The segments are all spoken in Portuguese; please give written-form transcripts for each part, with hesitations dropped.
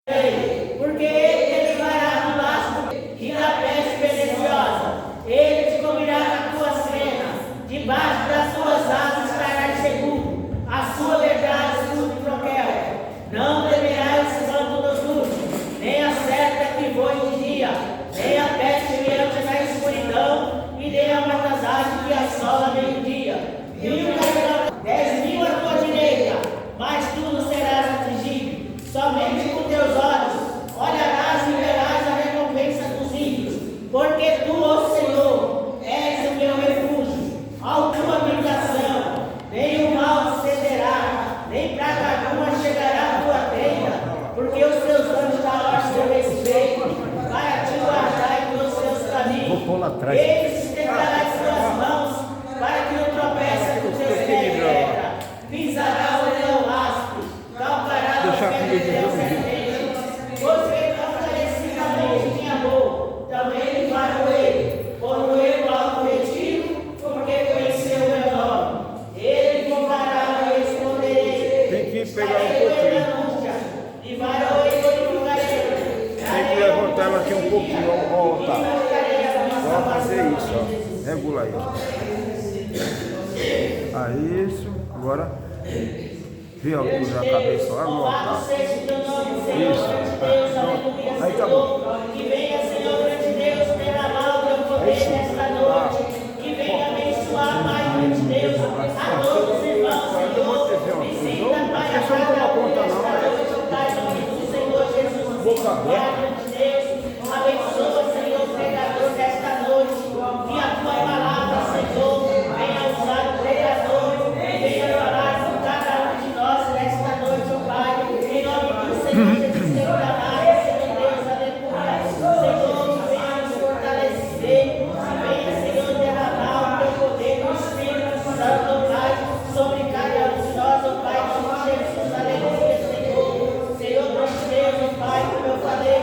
porque ele te livrará do laço e da peste perniciosa. Ele te cobrirá com a tua cena, debaixo das suas asas estarás seguro. A sua verdade escudo e protege. Não temerás o espanto noturno, nem a seta que voe de dia, nem a peste viante na escuridão, e nem a mortandade que assola meio-dia. 10.000 à tua direita, mas tu não serás atingido. Somente com teus olhos olharás e verás a recompensa dos ímpios, porque tu, ó Senhor, és o meu refúgio, a tua habitação. Nem o mal sucederá, nem praga alguma chegará à tua tenda, porque os teus anjos da ordem de respeito para te guardar em todos os teus caminhos. Eles sustentarão as tuas mãos, para que não tropece com teus pés em pedra. Pisará o leão áspero, calcará o pé de Deus serpente. Você fortalecidamente minha boca, também para ele, como eu ao retiro, porque conheceu o meu nome. Ele invocará e responderei. Tem que pegar um pouquinho. E varou e glorificarei. Tem que levantar ela aqui um pouquinho, ó, tá. Só fazer isso, ó. Regula aí. Aí, isso. Agora, vira a altura da cabeça, ó. Agora, tá. Isso. Aí tá bom. Que venha, Senhor, grande Deus, derramar o teu poder nesta noite. Que venha abençoar, Pai, grande Deus, a todos os irmãos, Senhor. Visita, Pai, a cada um nesta noite, ó Pai, em nome do Senhor Jesus. Boca aberta. Pai, grande Deus, abençoa, Senhor, o pregador desta noite. Que a tua palavra, Senhor, venha usar o pregador, venha falar com cada um de nós nesta noite, ó Pai, em nome do Senhor Jesus, Senhor amado, Senhor Deus, aleluia. Senhor, que venha nos fortalecer, que venha, Senhor, derramar o teu poder do Espírito Santo, ó Pai, sobre cada um de nós, ó Pai, em nome de Jesus, aleluia, Senhor. Senhor, nosso Deus, ó Pai, como eu falei,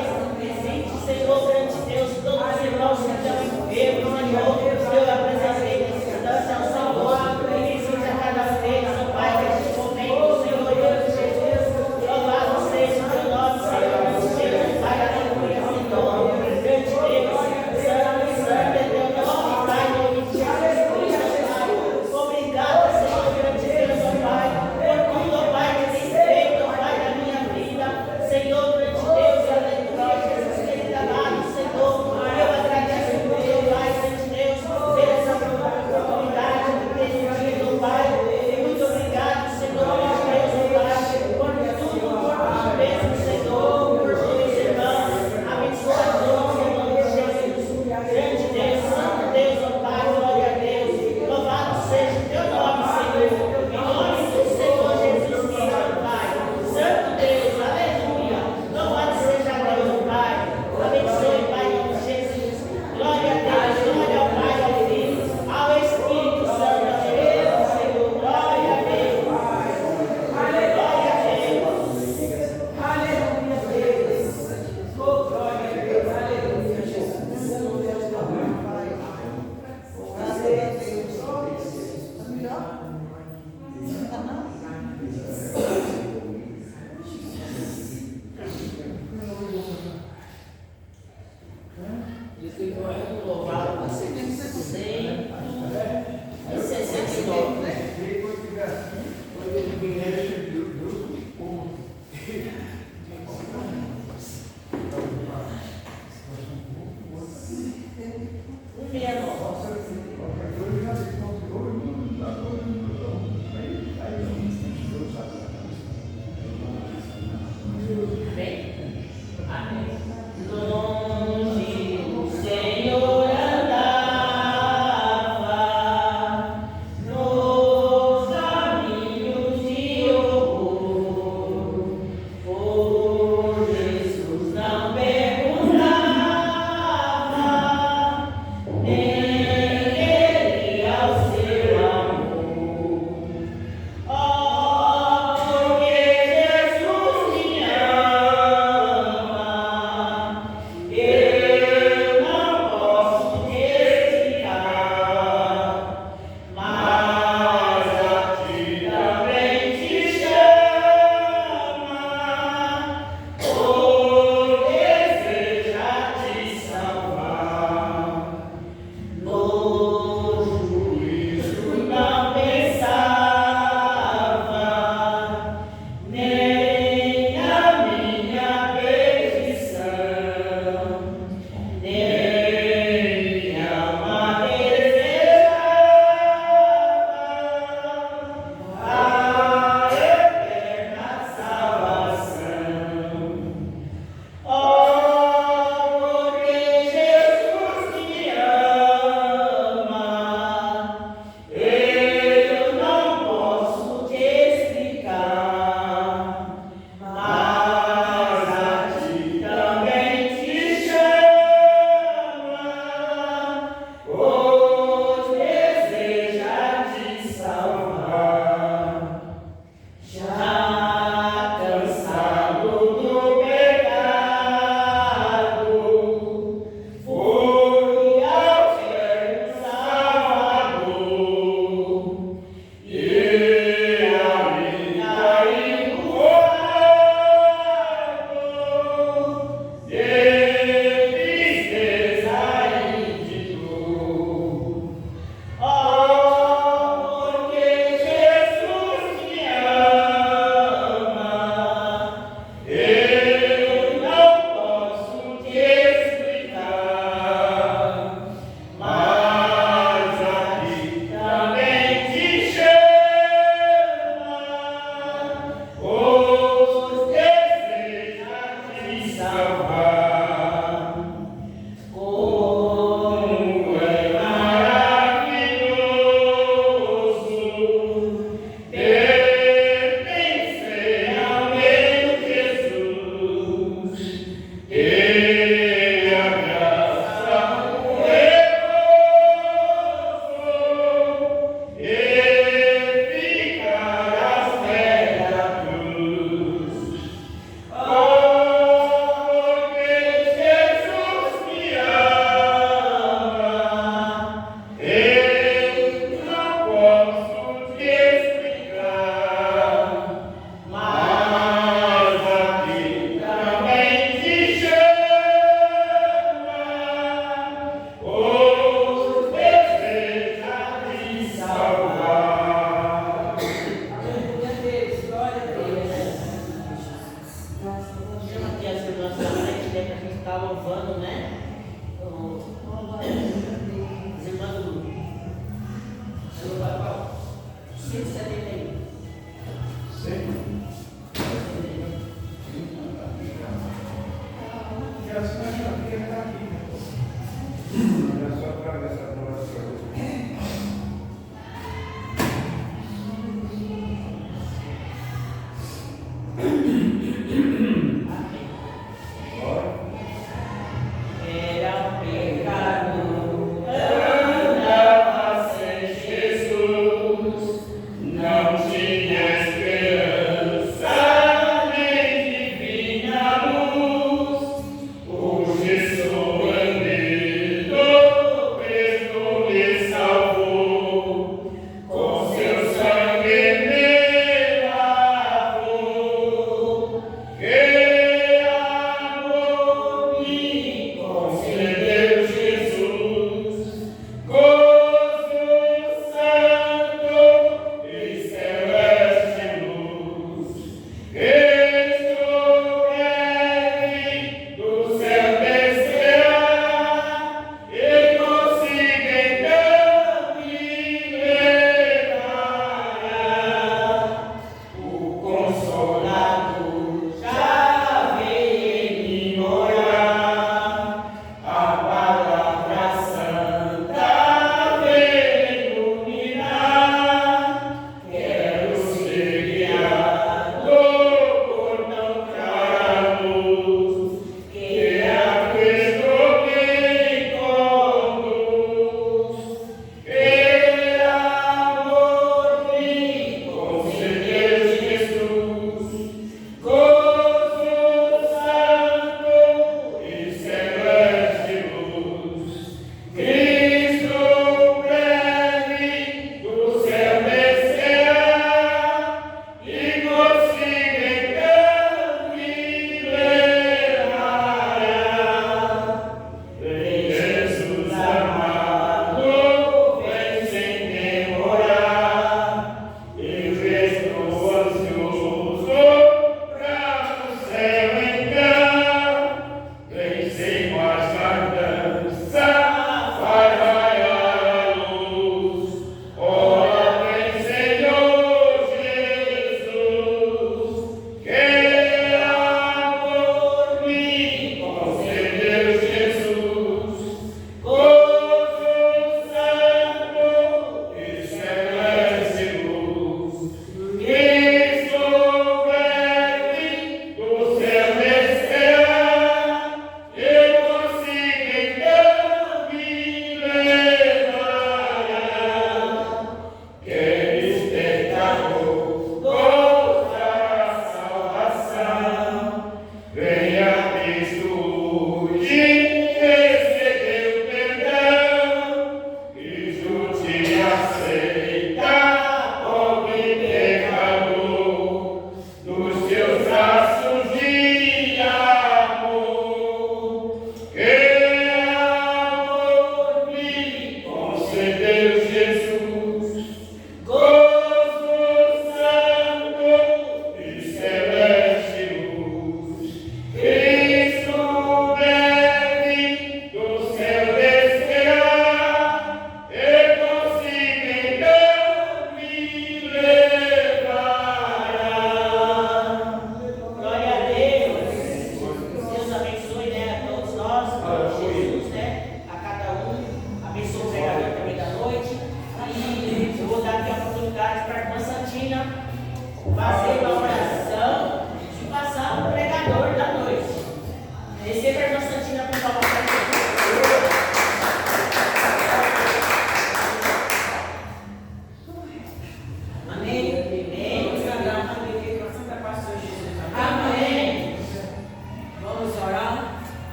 Cristo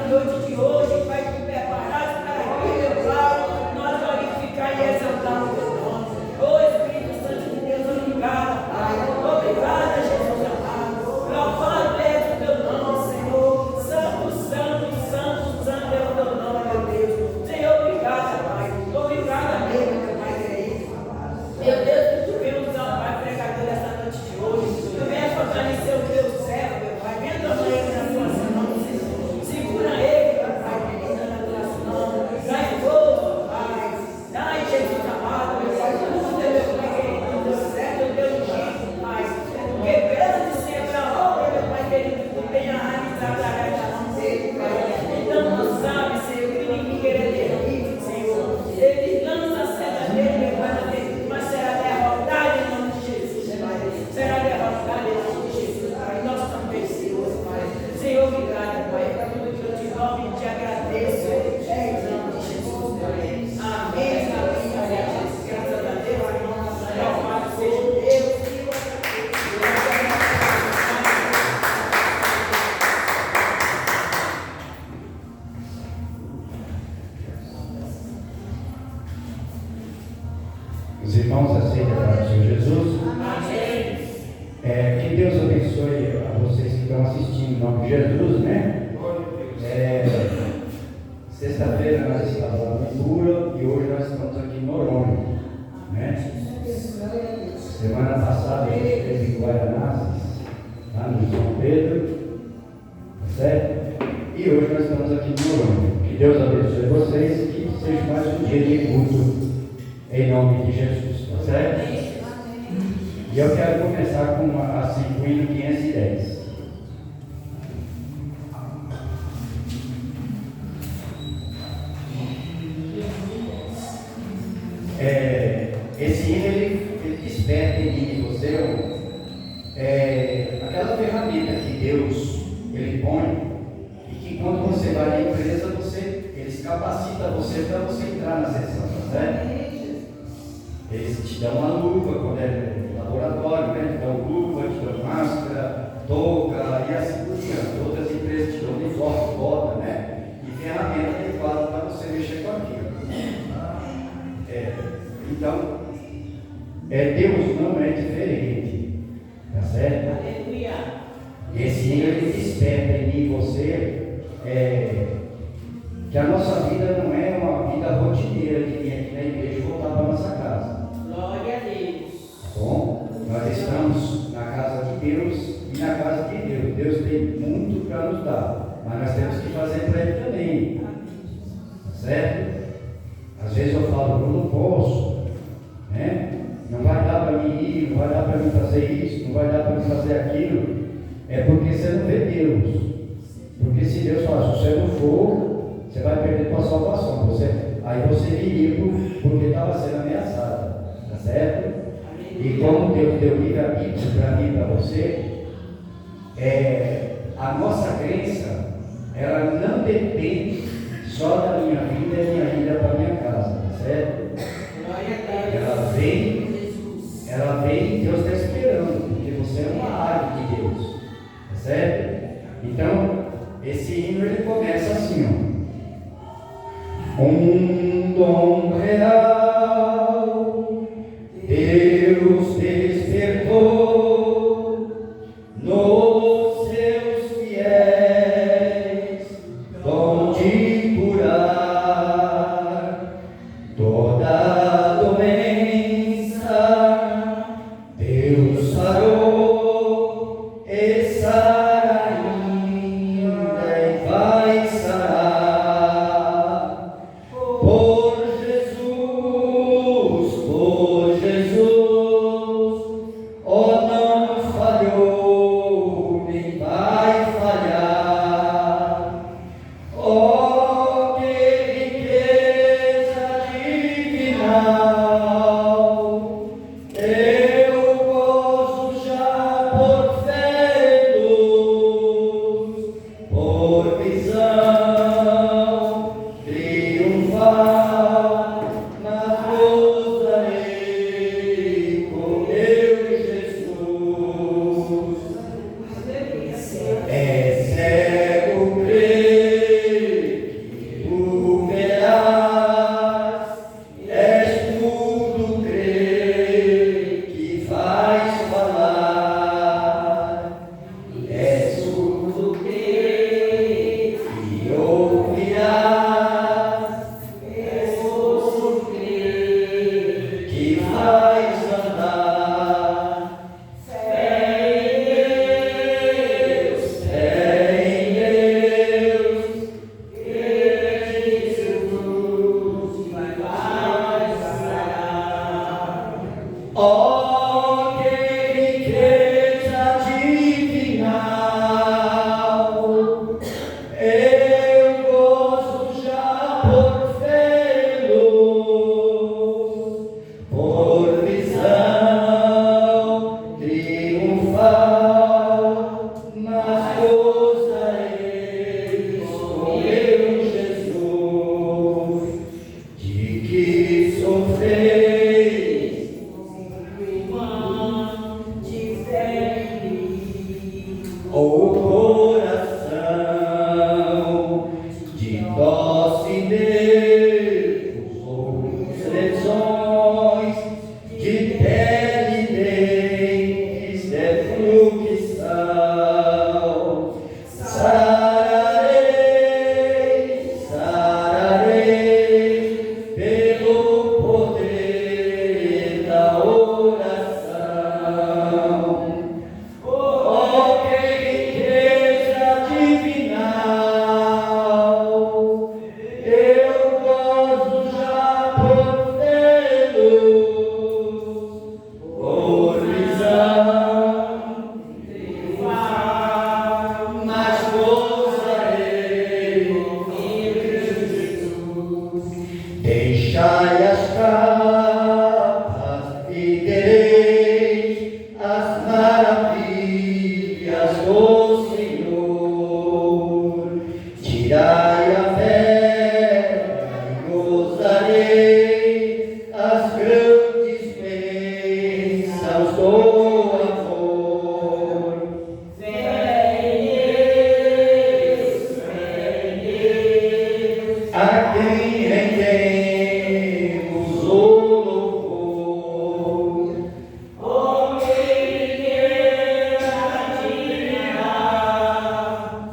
noite de hoje, Pai, te preparados para aqui, meu Pai, nós glorificar e exaltar o teu nome. Ô Espírito Santo de Deus, obrigado, Pai. Obrigado, Jesus amado. Louvado é o teu nome, Senhor. Santo, santo, santo, santo é o teu nome, meu Deus. Senhor, obrigado, Pai. Obrigado mesmo, meu Pai querido. Meu Deus, que tu venha usar o Pai pregador dessa noite de hoje. Tu venha fortalecer o teu servo, meu Pai. Venha tomar ele nas tuas mãos, Senhor. Segura ele, meu Pai querido, nas tuas mãos. Dá envolva, Pai. Dá, Jesus amado, meu Pai. Tudo é meu Pai querido, o teu servo, o teu ungido, Pai. Porque grande sempre a obra, meu Pai querido, tu tenha realizado a reta mão dele, Pai. Então não sabe, Senhor, que o inimigo ele é terrível, Senhor. Ele lança a seta dele, meu Pai, mas será derrotado em nome de Jesus, Pai. Será derrotado em nome de Jesus, Pai. Nós também, Senhor, Pai. Senhor, obrigado, Pai, por tudo que eu te louvo e te agradeço. Em nome de Jesus, Pai. Amém, amém, amém. Graças a Deus, louvado seja Deus. Os irmãos aceitam a paz do Senhor Jesus. Amém. Que Deus abençoe a vocês que estão assistindo em nome de Jesus, né? Sexta-feira nós estávamos lá em Pura e hoje nós estamos aqui em Noronha, né? Semana passada a gente esteve em Guaianazes, lá no São Pedro, tá certo? E hoje nós estamos aqui em Noronha. Que Deus abençoe vocês e que seja mais um dia de culto em nome de Jesus, tá certo? E eu quero começar com a 5.510. Esse hino ele desperta em mim e você aquela ferramenta que Deus ele põe e que quando você vai na empresa eles capacitam você para você entrar na sessão, tá certo? Eles te dão uma luva quando é laboratório, né? Te dão luva, te dão máscara, touca e assim por diante. Outras empresas te dão uniforme, bota, né? E ferramenta adequada para você mexer com aquilo. Então, Deus não é diferente, tá certo? Aleluia. Esse hino ele desperta em mim e você que a nossa vida não é uma vida rotineira de vir aqui na igreja e voltar para a nossa casa. Glória a Deus. Tá bom? Nós estamos na casa de Deus e na casa de Deus. Deus tem muito para nos dar, mas nós temos que fazer para Ele também. Tá certo? Às vezes eu falo, eu não posso, né? Não vai dar para mim ir, não vai dar para mim fazer isso, não vai dar para mim fazer aquilo. É porque você não vê Deus. Porque se Deus fala, se você não for, você vai perder tua salvação. Aí você viria porque estava sendo ameaçado. Tá certo? E como Deus deu livre-arbítrio para mim e para você, a nossa crença, ela não depende só da minha vida e minha ida para a minha casa, tá certo? Ela vem, Deus está esperando, porque você é uma árvore de Deus, tá certo? Então, esse hino ele começa assim, ó. Um dom real, Deus despertou nos seus fiéis, dom de curar toda doença. Deus sarou e sara ainda e vai sarar. Por Jesus de tosse e nervos ou lesões, de pele e dentes, defluxão. Sararei, sararei, pelo poder da oração. Oh, que riqueza divinal, eu gozo já por vê-los, por visão triunfal, mas gozarei em Cristo Jesus. Deixai as capas e vereis as maravilhas do Senhor. Tirai a vela e gozarei as grandes bênçãos do amor. A quem rendemos o louvor.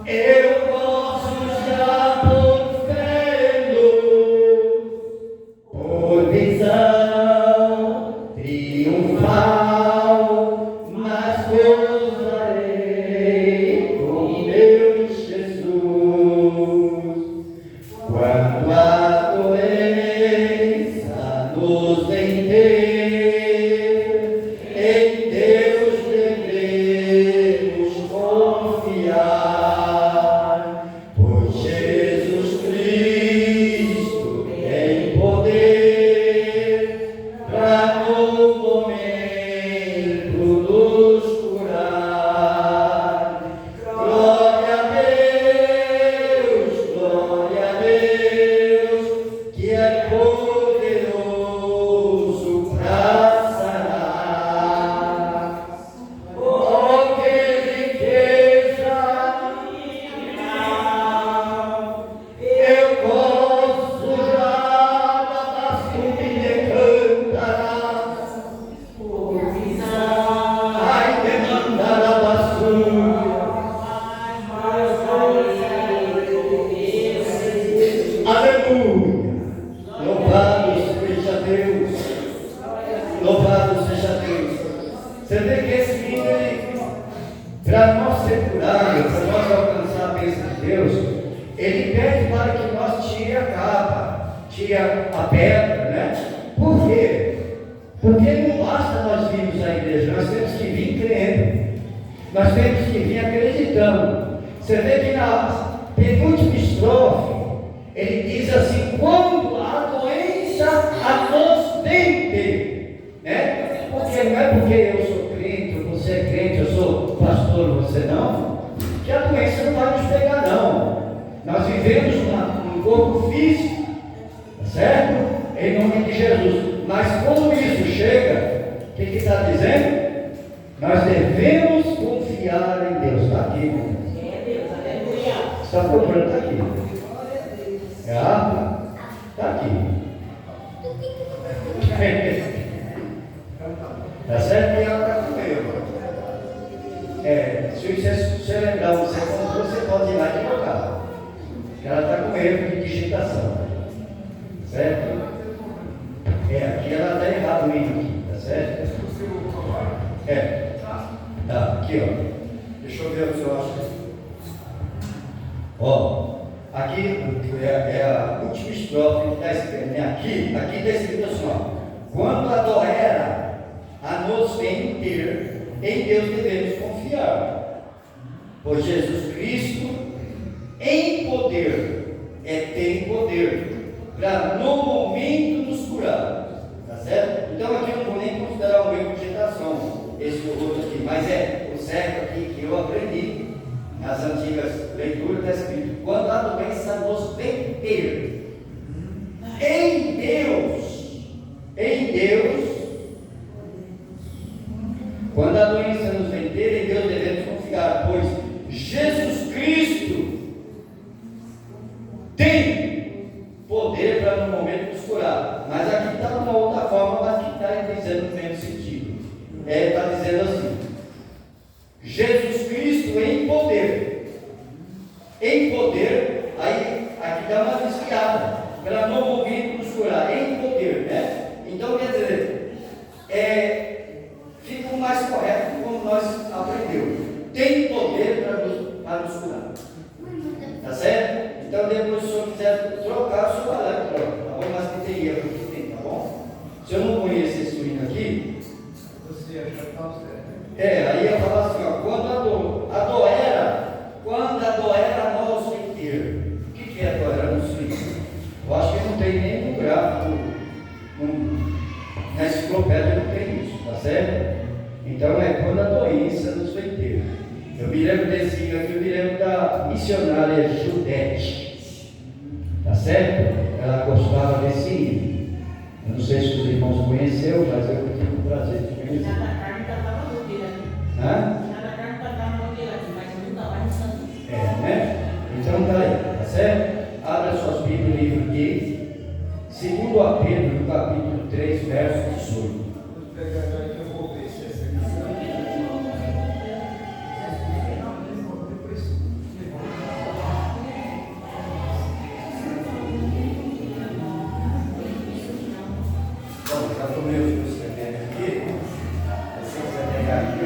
Eu posso já por vê-lo, por visão triunfal, mas gozarei com meu Jesus. Quando a doença nos enter, em Deus devemos confiar, pois Jesus Cristo tem poder para no momento nos curar. Glória a Deus, que é poderoso para sarar. Oh, que riqueza divinal, eu gosto já da bastante de cantar, por visão, ai, demandar a basura. Aleluia! Louvado seja Deus! Louvado seja Deus! Você vê que esse vídeo, para nós ser curados, para nós alcançar a bênção de Deus, ele pede para que nós tire a capa, tire a pedra, né? Por quê? Porque não basta nós virmos à igreja, nós temos que vir crendo, nós temos que vir acreditando. Você vê que na penúltima estrofe, ele diz assim: quando a doença a nos vender, né? Porque não é porque eu sou crente, ou você é crente, eu sou pastor, você não, que a doença não vai nos pegar, não. Nós vivemos num corpo físico, tá certo? Em nome de Jesus. Mas quando isso chega, o que está dizendo? Nós devemos confiar em Deus. Está aqui, irmão. Está procurando, está aqui. Está aqui. Tá certo? E ela está com eu. Se você lembrar onde você comprou, você pode ir lá e trocar. Ela está com erro de digitação. Certo? Aqui ela está errado mesmo aqui, tá certo? Tá, aqui ó. Deixa eu ver se eu acho. Ó, aqui é a última estrofe que está escrito, né? Aqui está escrito assim, ó. Quando a doera a nos vem ter, em Deus devemos confiar. Pois Jesus Cristo em poder, tem poder para no momento nos curar. Tá certo? Então aqui eu não vou nem considerar o meu de digitação, esse outro aqui, mas é o certo aqui que eu aprendi nas antigas leituras, está escrito: quando a doença nos vem ter, em Deus, quando a doença nos vem ter, em Deus devemos confiar, pois Jesus Cristo tem momento de nos curar. Mas aqui está de uma outra forma, mas que está dizendo no mesmo sentido. Está dizendo assim: Jesus Cristo em poder. Em poder, aí aqui dá uma desviada, para não ouvir nos curar. Em poder, né? Então quer dizer, fica o mais correto como nós aprendemos. Tem poder para nos curar. Tá certo? Então depois, se o senhor quiser trocar, o senhor vai lá e troca, tá bom? Mas que tem erro que tem, tá bom? Se eu não conheço esse hino aqui, Você acha que está certo? aí eu falo assim, ó, quando a dor era nosso inteiro. O que é a dor era nosso inteiro? Eu acho que não tem nem no gráfico, na enciclopédia não tem isso, tá certo? Então quando a doença nos foi inteiro. Eu me lembro desse hino aqui, eu me lembro da missionária Judete, tá certo? Ela gostava desse hino. Eu não sei se os irmãos conheceram, mas eu tive o prazer de conhecer. Cada carne estava no dia. Hã? Cada carne estava no dia, mas não estava no santo. Né? Então tá aí, tá certo? Abra suas Bíblias no livro de 2 Pedro, no capítulo 3, verso 18. Vou pegar já que eu vou ver se essa aqui. Bom, já tomei os meus remédios aqui. Se você pegar aqui,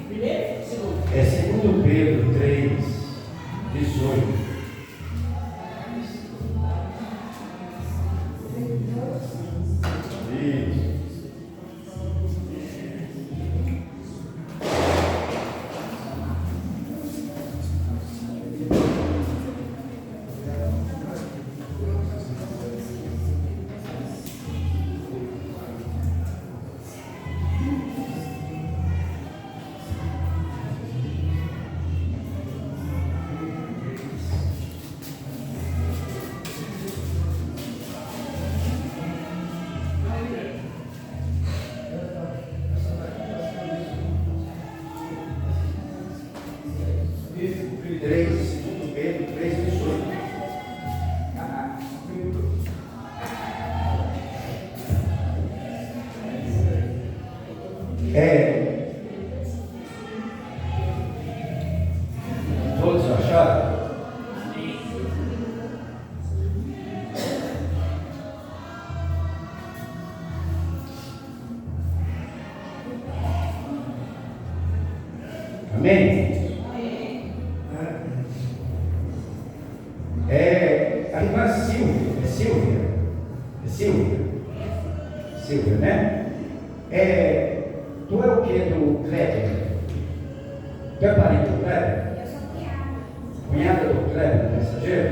Primeiro? Segundo? é 2 Pedro 3, 18. Isso. Todos acharam? Amém? A irmã Silvia, né? Tu é o que do Kleber? Tu é parente do Kleber? Eu sou Cunhada do Kleber, mensageiro?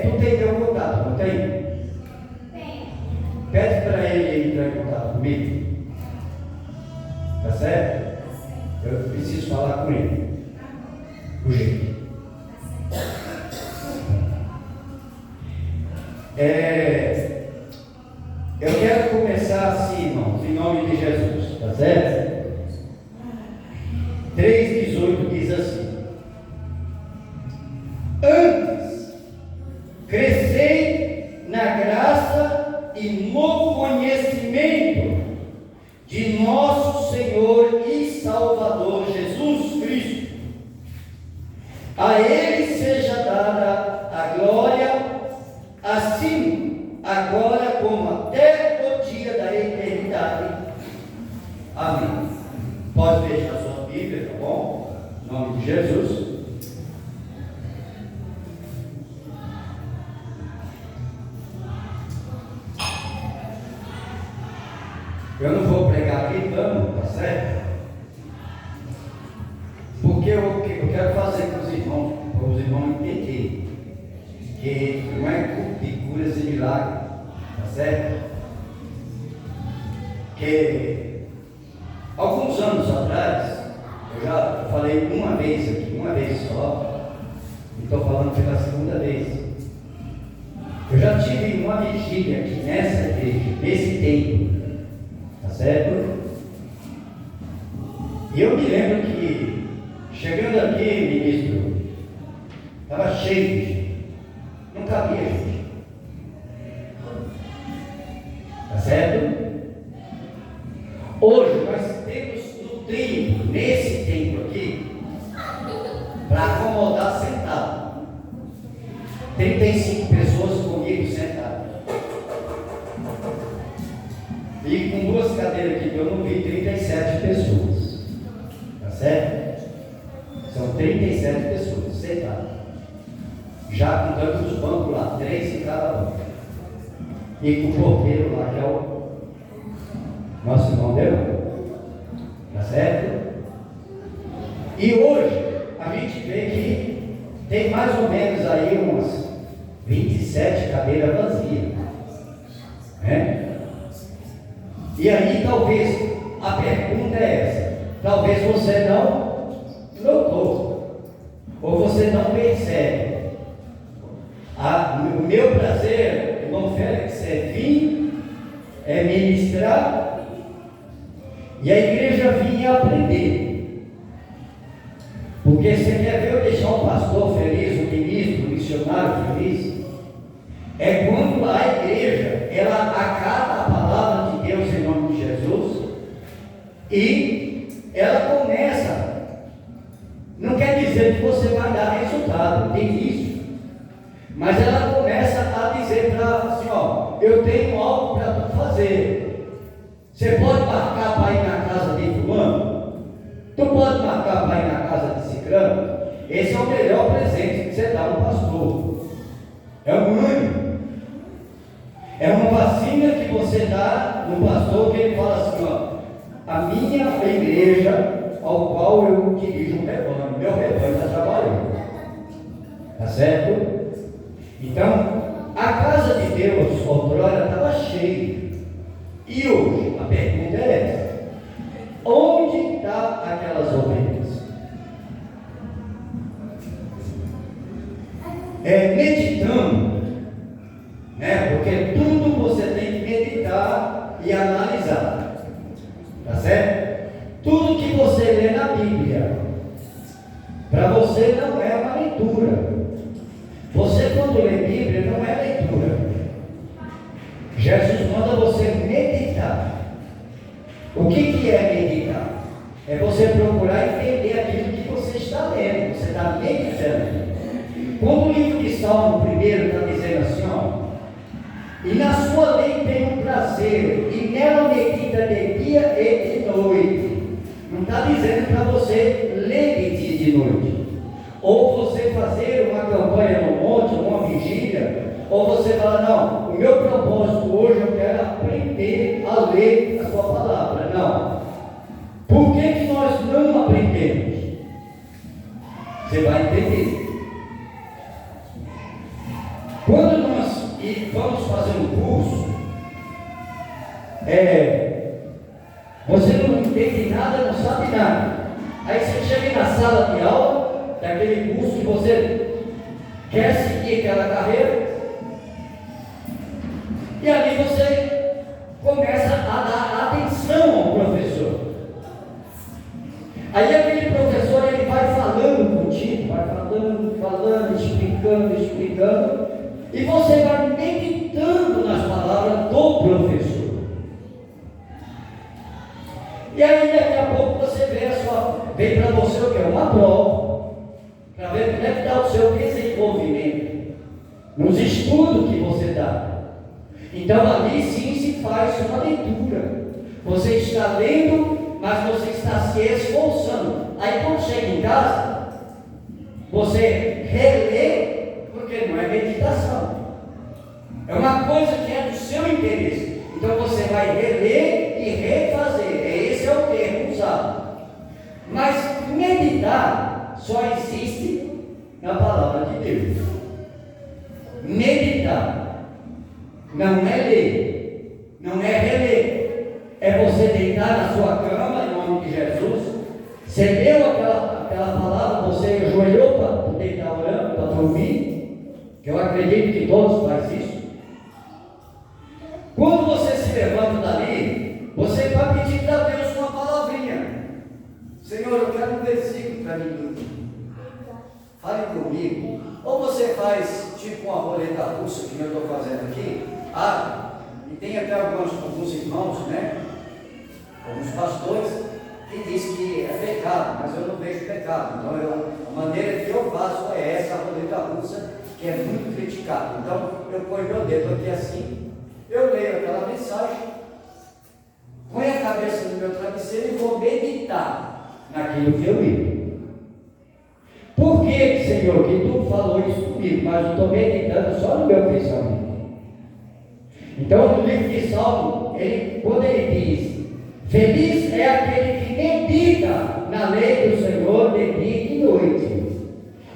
Tu tem teu contato, não tem? Tem. Pede para ele entrar em contato comigo. Tá certo? Eu preciso falar com ele. Urgente. Eu quero começar assim, irmãos, em nome de Jesus, tá certo? 3,18 diz assim: antes, crescei na graça e no conhecimento de nosso Senhor e Salvador Jesus Cristo. A Ele seja dada a glória, assim, agora como até o dia da eternidade. Amém. Pode fechar sua Bíblia, tá bom? Em nome de Jesus. Eu não vou pregar gritando, tá certo? Porque eu quero fazer com os irmãos entenderem que não é culto de curas e milagres, tá certo? Que alguns anos atrás, eu já falei uma vez aqui, uma vez só, e estou falando pela segunda vez. Eu já tive uma vigília aqui nessa igreja, nesse templo, certo? E eu me lembro que, chegando aqui, ministro, estava cheio de gente, não cabia gente, tá certo? Hoje nós temos no templo, nesse templo aqui, para acomodar sentado, 35 pessoas comigo sentadas. E com duas cadeiras aqui que eu não vi, 37 pessoas. Tá certo? São 37 pessoas sentadas. Já contando os bancos lá, 3 em cada banco. E com o porteiro lá, que é o nosso irmão deu. Tá certo? E hoje a gente vê que tem mais ou menos aí umas 27 cadeiras vazias. Né? E aí talvez a pergunta é essa, talvez você não notou, ou você não percebe. O meu prazer, irmão Félix, é vir, é ministrar, e a igreja vinha aprender. Porque você quer ver eu deixar o pastor feliz, o ministro, o missionário feliz, é quando a igreja, ela acata a palavra de Deus em nome de Jesus, e ela começa, não quer dizer que você vai dar resultado, tem isso, mas ela começa a dizer para assim, ó, eu tenho algo para tu fazer, você pode marcar para ir na casa de fulano, tu pode marcar para ir na casa de ciclano, esse é o melhor presente que você dá ao pastor, é o único. É uma vacina que você dá no pastor, que ele fala assim, ó, a minha igreja, ao qual eu dirijo um rebanho, meu rebanho está trabalhando. Tá certo? Então, a casa de Deus, outrora, estava cheia. E hoje, a pergunta é essa: onde estão aquelas ovelhas? Meditando, né? Porque tudo você tem que meditar e analisar, tá certo? Tudo que você lê na Bíblia, para você não é uma leitura. Você, quando lê Bíblia, não é leitura. Jesus manda você meditar. O que é meditar? É você procurar entender aquilo que você está lendo, você está meditando. Quando o livro de Salmo primeiro está dizendo assim, ó, e na sua lei tem um prazer, e nela medita de dia e de noite. Não está dizendo para você ler de dia e de noite, ou você fazer uma campanha no monte, uma vigília, ou você fala, não, o meu propósito hoje eu quero aprender a ler a sua palavra. Não. Por que nós não aprendemos? Você vai entender. Quando nós vamos fazer um curso, você não entende nada, não sabe nada. Aí você chega na sala de aula, daquele curso que você quer seguir aquela carreira, e ali você começa a dar atenção ao professor. Aí aquele professor, ele vai falando contigo, vai falando, explicando, e você vai meditando nas palavras do professor. E aí daqui a pouco você vem para você o que? Uma prova, para ver como é que está o seu desenvolvimento, nos estudos que você dá. Então ali sim se faz uma leitura. Você está lendo, mas você está se esforçando. Aí quando chega em casa, você relê, porque não é meditação. É uma coisa que é do seu interesse. Então você vai reler e refazer. Esse é o termo usado. Mas meditar só existe na palavra de Deus. Meditar não é ler, não é reler. É você deitar na sua cama em nome de Jesus. Você leu aquela palavra, você ajoelhou para deitar orando, para dormir. Que eu acredito que todos fazem isso. Quando você se levanta dali, você vai para mim. Fale comigo. Ou você faz tipo uma roleta russa, que eu estou fazendo aqui, e tem até alguns irmãos, né? Alguns pastores, que diz que é pecado, mas eu não vejo pecado. Então a maneira que eu faço é essa, a roleta russa, que é muito criticada. Então eu ponho meu dedo aqui assim, eu leio aquela mensagem, ponho a cabeça no meu travesseiro e vou meditar naquilo que eu li. Por que, Senhor, que tu falou isso comigo, mas eu estou meditando só no meu pensamento? Então, no livro de Salmo, quando ele diz: feliz é aquele que medita na lei do Senhor de dia e de noite.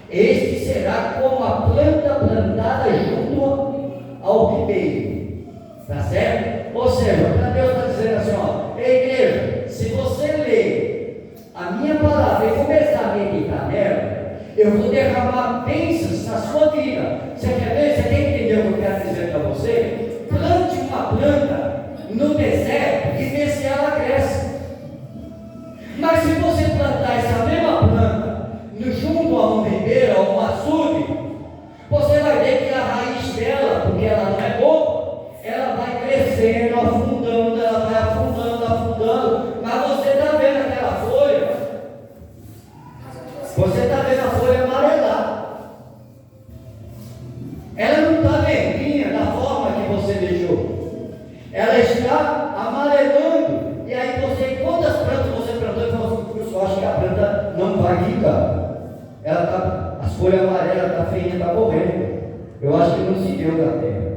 Este será como a planta plantada junto ao ribeiro. Está certo? Ou seja, para Deus está dizendo assim: ó, igreja, se você ler a minha palavra e começar a meditar nela, eu vou derramar bênçãos na sua vida. Você quer ver? Você tem que entender o que eu quero dizer para você? Plante uma planta no deserto e vê se ela cresce. Mas se você plantar essa mesma planta junto a um ribeiro, a um açude, você vai ver que a raiz dela, porque ela não é boa, ela vai crescendo, afundando, ela vai afundando, afundando. Mas você está vendo aquela folha? Você está vendo a folha amarelar. Ela não está verdinha da forma que você deixou. Ela está amarelando. E aí você, quantas plantas você plantou e falou assim: eu só acho que a planta não vai ficar. Ela tá, as folhas amarelas estão feinhas, está morrendo. Eu acho que não se deu da terra.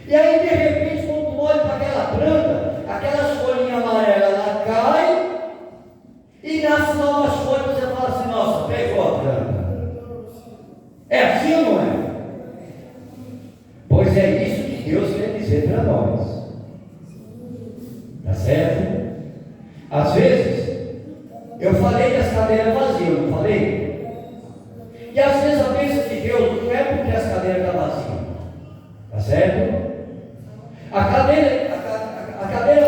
E aí de repente, quando tu olha para aquela planta, aquelas folhinhas amarelas, ela cai e nasce novas folhas. Você fala assim: nossa, pegou a planta. É assim ou não é? Pois é isso que Deus quer dizer para nós. Tá certo? Às vezes, eu falei das cadeiras vazias, não falei? E às vezes a bênção de Deus não é porque as cadeiras estão vazias. Tá certo? A cadeira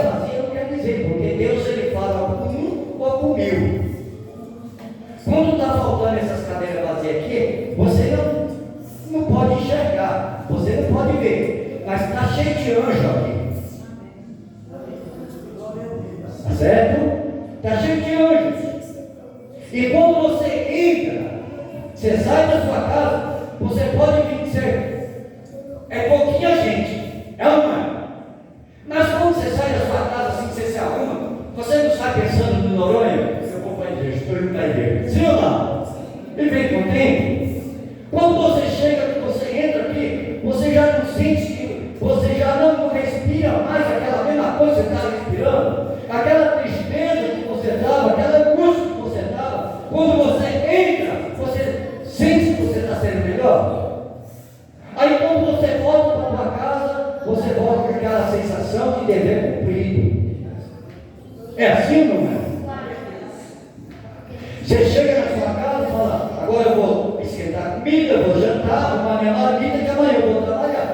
vazia não quer dizer, porque Deus ele fala com um ou com mil. Quando está faltando essas cadeiras vazias aqui, você não pode enxergar, você não pode ver, mas está cheio de anjo aqui. Tá certo? Está cheio de anjos. E quando você entra, você sai da sua casa, você pode vir dizer: é pouquinha gente, é uma. Mas quando você sai da sua casa, assim que você se arruma, você não sai pensando no Noronha? Eu vou para a igreja, estou indo para a igreja. Sim ou não? E vem contente? Quando você chega, você entra aqui, você já não sente que você já não respira mais aquela mesma coisa que você estava respirando, aquela tristeza que você estava, aquela angústia que você estava. Quando você entra, você sente que você está sendo melhor. Aí quando você volta para a sua casa, você volta com aquela sensação de dever cumprido. É assim, não é? Você chega na sua casa e fala: agora eu vou esquentar comida, eu vou jantar, arrumar minha marmita, que amanhã eu vou trabalhar.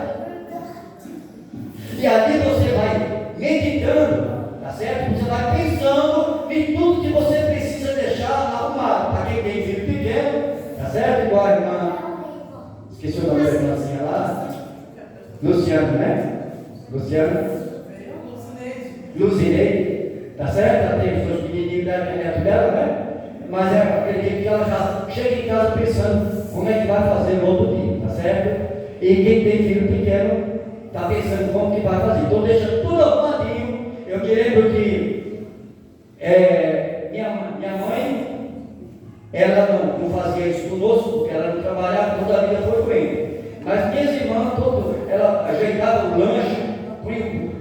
E ali você vai meditando, tá certo? Você vai pensando em tudo que você precisa deixar arrumado. Para quem tem filho pequeno, tá certo? Igual a irmã, esqueci o nome da irmãzinha lá, Luciano, né? Lucineide, tá certo? Ela tem os seus menininhos dela, que é neto dela, né? Mas é aquele dia que ela já chega em casa pensando como é que vai fazer no outro dia, tá certo? E quem tem filho pequeno está pensando como que vai fazer. Então deixa tudo arrumadinho. Eu me lembro que minha mãe, ela não fazia isso conosco, porque ela não trabalhava, toda a vida foi com ele. Mas minhas irmãs, ela ajeitava o lanche,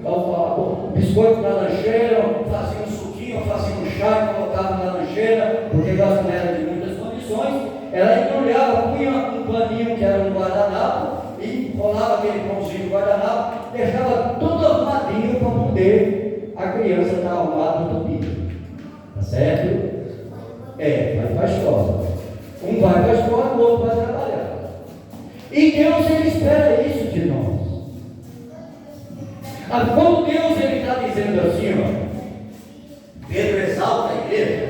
o biscoito na lancheira, fazia um suquinho, fazia um chá e colocava na lancheira, porque nós não era de muitas condições. Ela embrulhava, punha um paninho que era um guardanapo e rolava aquele pãozinho do guardanapo, deixava tudo arrumadinho para poder a criança estar arrumada no outro dia. Tá certo? Vai para a escola. Um vai para a escola, o outro vai trabalhar. E Deus ele espera isso de nós. Quando Deus ele está dizendo assim, ó, Pedro exalta a igreja,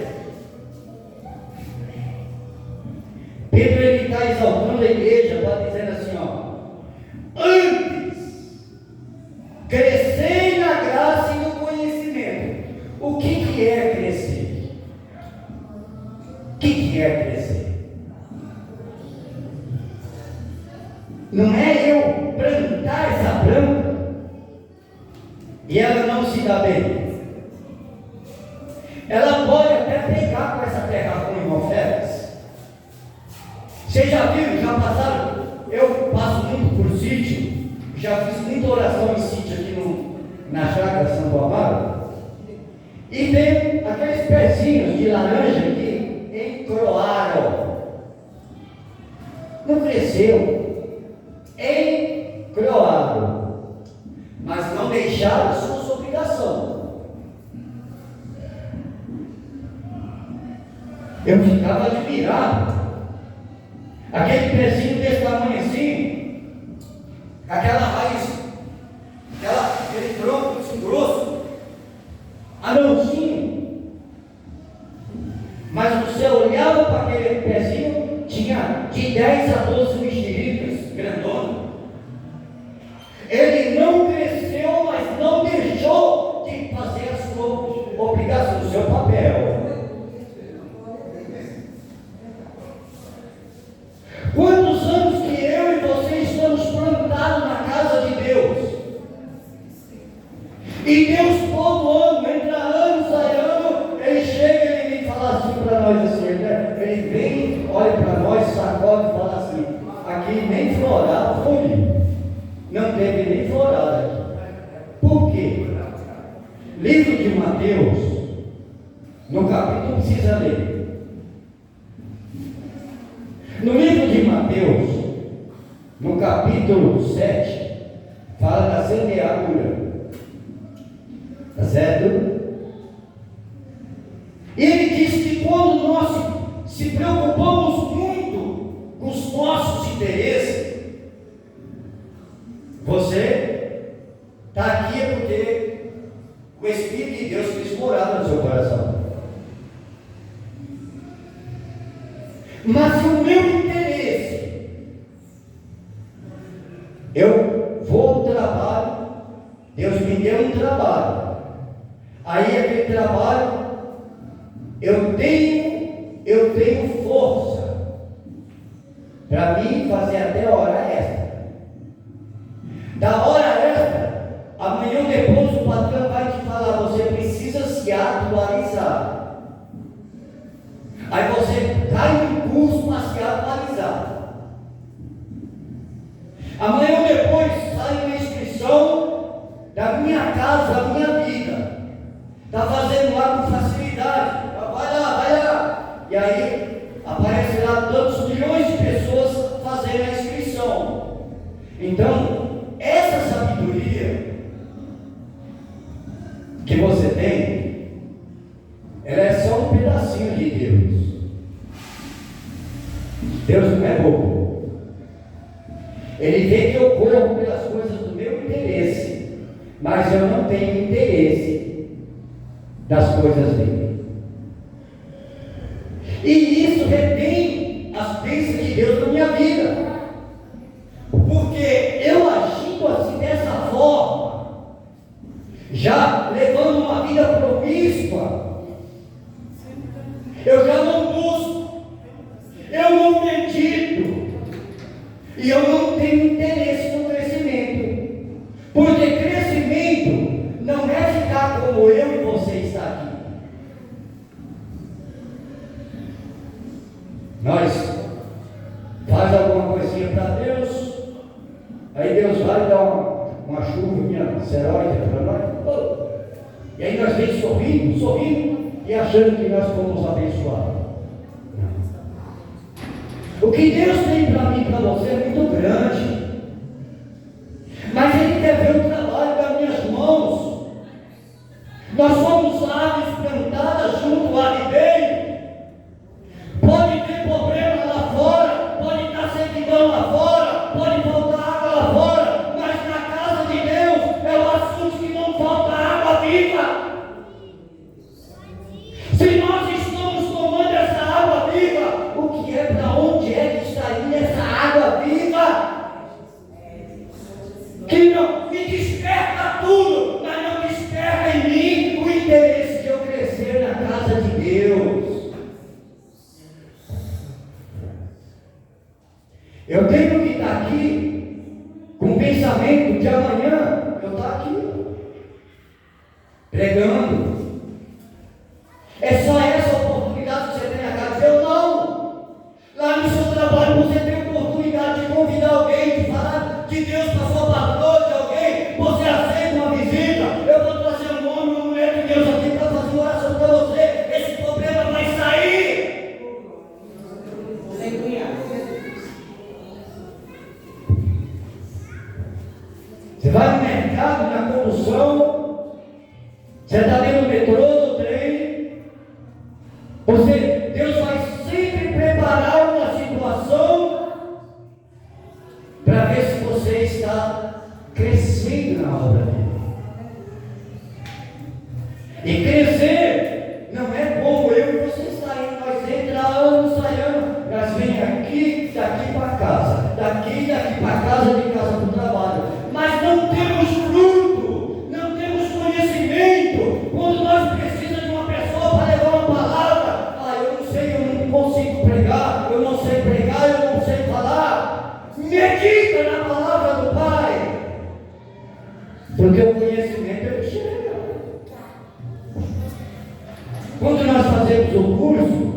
e ela não se dá bem. Ela pode até pegar com essa terra ruim ofertas. Vocês já viram, já passaram? Eu passo muito por sítio, já fiz muita oração em sítio aqui na chácara Santo Amaro, e tem aqueles pezinhos de laranja que encroaram. Não cresceu, encroaram, mas não deixaram as suas obrigações. Eu ficava admirado. Aquele pezinho desse tamanho assim, aquela raiz, aquele tronco assim grosso, anãozinho. Mas você olhava para aquele pezinho, tinha de 10 a 12 mexericas grandonas. Ele não cresceu, mas não deixou de fazer a sua obrigação, o seu papel. Quantos anos que eu e você estamos plantados na casa de Deus? E Deus todo ano, entre anos a ano, Ele chega e Ele vem falar assim para nós assim, né? Ele vem, olha para nós, sacode e fala assim, aqui nem florado foi, não teve nem florado aqui. Por quê? Livro de Mateus, no capítulo, não precisa ler. No livro de Mateus, no capítulo 7, fala da semeadura. Está certo? E ele diz que quando nós se preocupamos muito com os nossos interesses, você está aqui porque o Espírito de Deus fez morada no seu coração. Mas o meu interesse, eu vou ao trabalho, Deus me deu um trabalho, aí aquele trabalho, eu tenho força para mim fazer até a hora extra. Da hora extra, amanhã ou depois o patrão vai te falar, você precisa se atualizar. Aí você cai no curso para se atualizar. Amanhã ou depois sai uma inscrição da minha casa, da minha vida. Está fazendo lá com facilidade. Vai lá. E aí aparece lá tantos milhões de pessoas fazendo a inscrição. Então, essa sabedoria que você tem, ela é só um pedacinho de Deus. Deus não é bobo. Ele vê que eu corro pelas coisas do meu interesse, mas eu não tenho interesse das coisas dele. E isso retém as bênçãos de Deus na minha vida, porque eu agindo assim dessa forma, já levando uma vida promíscua, eu já não busco, eu não medito, e eu não tenho interesse no crescimento, porque crescimento não é ficar como eu e você está aqui. Nós faz alguma coisinha para Deus, aí Deus vai dar uma chuvinha seróide para nós, e aí nós vem sorrindo e achando que nós fomos abençoados. O que Deus tem para mim e para você é muito grande, mas Ele quer ver o trabalho das minhas mãos. Nós somos árvores plantadas junto à videira. Pode ter problema lá fora, pode estar sequidão lá fora, pode faltar água lá fora, mas na casa de Deus é o assunto que não falta água viva. Se nós estamos tomando essa água viva, o que é, para onde é que está indo essa água viva? pregando. É só essa oportunidade que você tem na casa? Eu não. Lá no seu trabalho você tem a oportunidade de convidar alguém, de falar de Deus para a sua patroa, de alguém. Você aceita uma visita? Eu vou trazer um homem, uma mulher de Deus aqui para fazer uma oração para você. Esse problema vai sair. Sem cunhado. Você vai no mercado, na condução, você está dentro do metrô, do trem. Deus vai sempre preparar uma situação para ver se você está crescendo na obra dele. E crescer não é como eu e você sair, nós entramos, saímos, nós vem aqui, daqui para casa, daqui para casa, de casa para o trabalho. Mas não temos fruto, não temos conhecimento. Quando nós precisamos de uma pessoa para levar uma palavra, eu não sei, eu não consigo pregar, eu não sei pregar, eu não sei falar. Medita na palavra do Pai, porque o conhecimento ele chega. Quando nós fazemos o curso,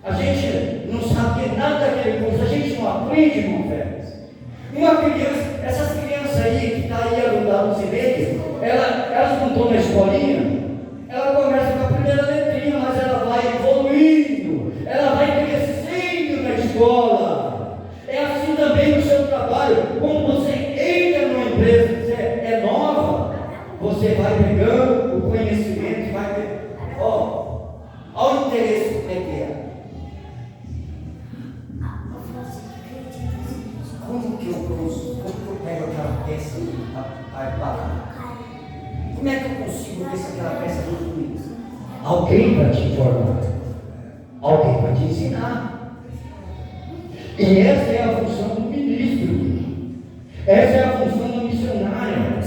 a gente não sabe nada daquele curso, a gente não aprende, irmão Félix. Uma criança, essas crianças aí que estão aí a nos eventos, elas não estão na escolinha, ela começa com a primeira letrinha, mas ela vai evoluindo, ela vai crescendo na escola. É assim também no seu trabalho. Quando você entra numa empresa que é nova, você vai pegando o conhecimento e vai pegando. Olha o interesse como é que é. Como que eu pego aquela peça para parar? Como é que eu consigo ver se aquela peça é muito bonita? Alguém vai te informar. Alguém vai te ensinar. E essa é a função do ministro. Essa é a função do missionário.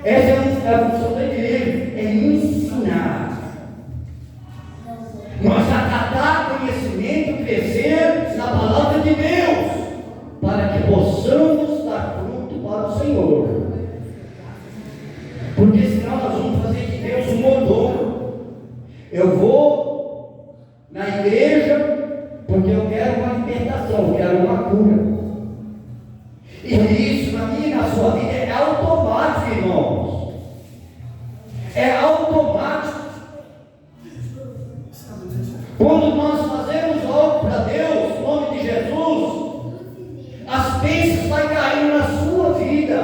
Essa é a função da igreja. É ensinar. Nós acatar conhecimento, crescer na palavra de Deus, para que possamos dar fruto para o Senhor. Porque senão nós vamos fazer de Deus um mordomo. Eu vou na igreja porque eu quero uma libertação, eu quero uma cura. E isso na minha e na sua vida é automático, irmãos. É automático. Quando nós fazemos algo para Deus, em nome de Jesus, as bênçãos vão caindo na sua vida.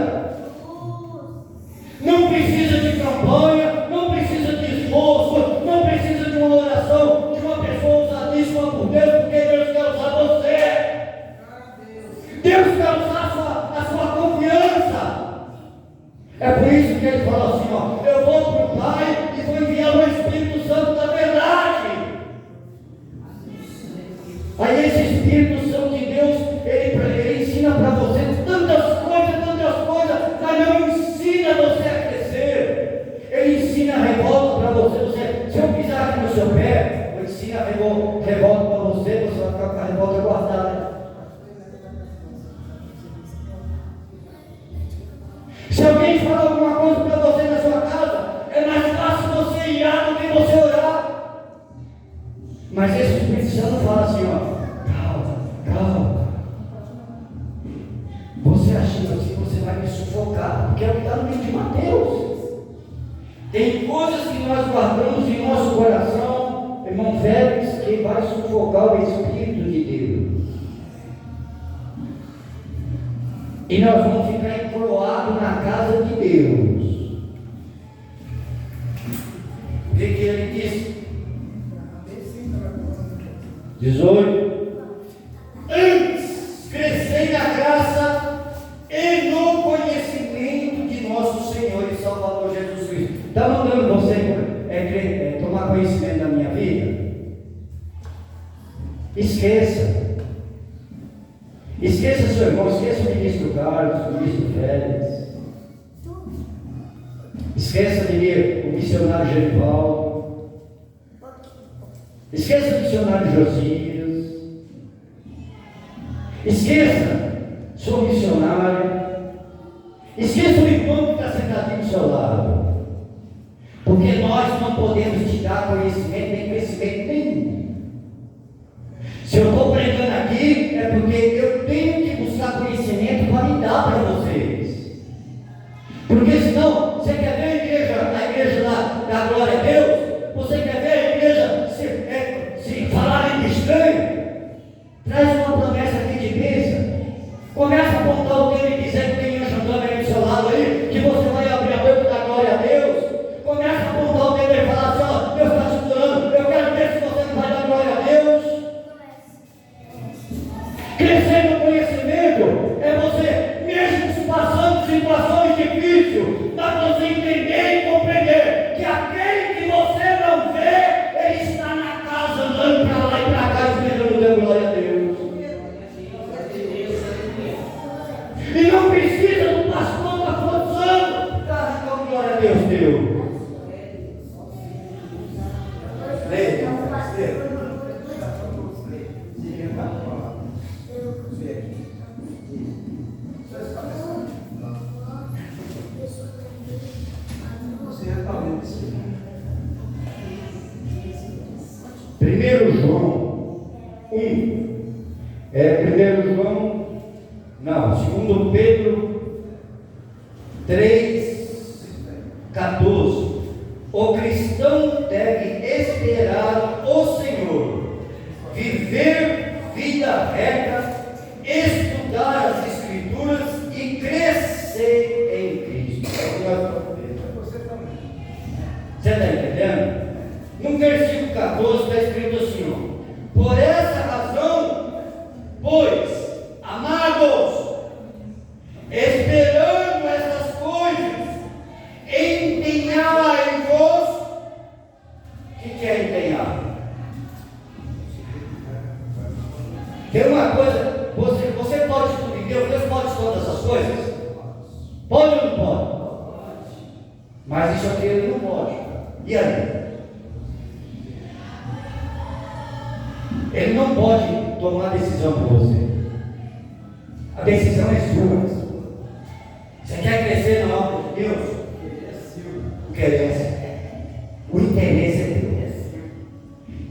Não precisa de campanha, não precisa de esforço, não precisa de uma oração, de uma pessoa usadíssima por Deus, porque Deus quer usar você. Deus quer usar a sua confiança. É por isso que ele fala assim, eu vou para o Pai e vou enviar o Espírito Santo da verdade. Aí esse Espírito Santo de Deus, ele ensina para você tantas coisas, mas não ensina você a crescer. Ele ensina a revolta para você. Se eu pisar aqui no seu pé, eu ensino a revolta para você vai ficar com a revolta guardada. Se alguém falar alguma coisa para você na sua casa, é mais fácil você ir do que você orar. Mas esse Espírito Santo fala assim, calma. Você achando assim, você vai me sufocar, porque é o que está no livro de Mateus. Tem coisas que nós guardamos em nosso coração, irmão Félix, que vai sufocar o Espírito de Deus. E nós vamos ficar encroados na casa de Deus. O que ele disse? 18. Antes, crescei na graça e no conhecimento de nosso Senhor e Salvador Jesus Cristo. Está mandando você tomar conhecimento da minha vida? Esqueça seu irmão, esqueça o ministro Carlos, o ministro Félix. Esqueça de mim, o missionário Genivaldo. Esqueça o missionário Josias. Esqueça sua missionária. Esqueça o irmão que está sentadinho do seu lado. podemos te dar conhecimento, nem crescimento nenhum. Se eu estou pregando aqui, é porque eu tenho que buscar conhecimento para me dar para vocês. Porque senão, você quer ver a igreja lá da glória a Deus? Você quer ver a igreja se falarem de estranho? Traz uma promessa aqui de bênção. Começa a apontar o dedo e dizer que tem anjo andando aí do seu lado aí, que você vai abrir a boca da glória a Deus. Começa a apontar o dedo e falar assim, ó, Deus está te dando, eu quero ver se você não vai dar glória a Deus. Crescer no conhecimento é você, mesmo passando situações difíceis, dá você entender e compreender que aquele que você não vê, ele está na casa andando para lá e para cá e esperando dar glória a Deus. E não precisa do pastor estar forçando. Tá, então glória a Deus, Deus. Primeiro João 1. Primeiro João. Não, segundo Pedro 3:14. O cristão deve esperar o Senhor, viver vida reta, estudar as Escrituras e crescer em Cristo. Você está entendendo? No versículo 14 está escrito assim, ó, por essa razão, pois, amados, esperando essas coisas, empenhai-vos. O que é empenhar? Tem uma coisa, você pode tudo em Deus, Deus pode todas as coisas? Pode ou não pode? Mas isso aqui ele não pode. E aí? Ele não pode tomar decisão por você. A decisão é sua. Você quer crescer na obra de Deus? O interesse. O interesse é Deus.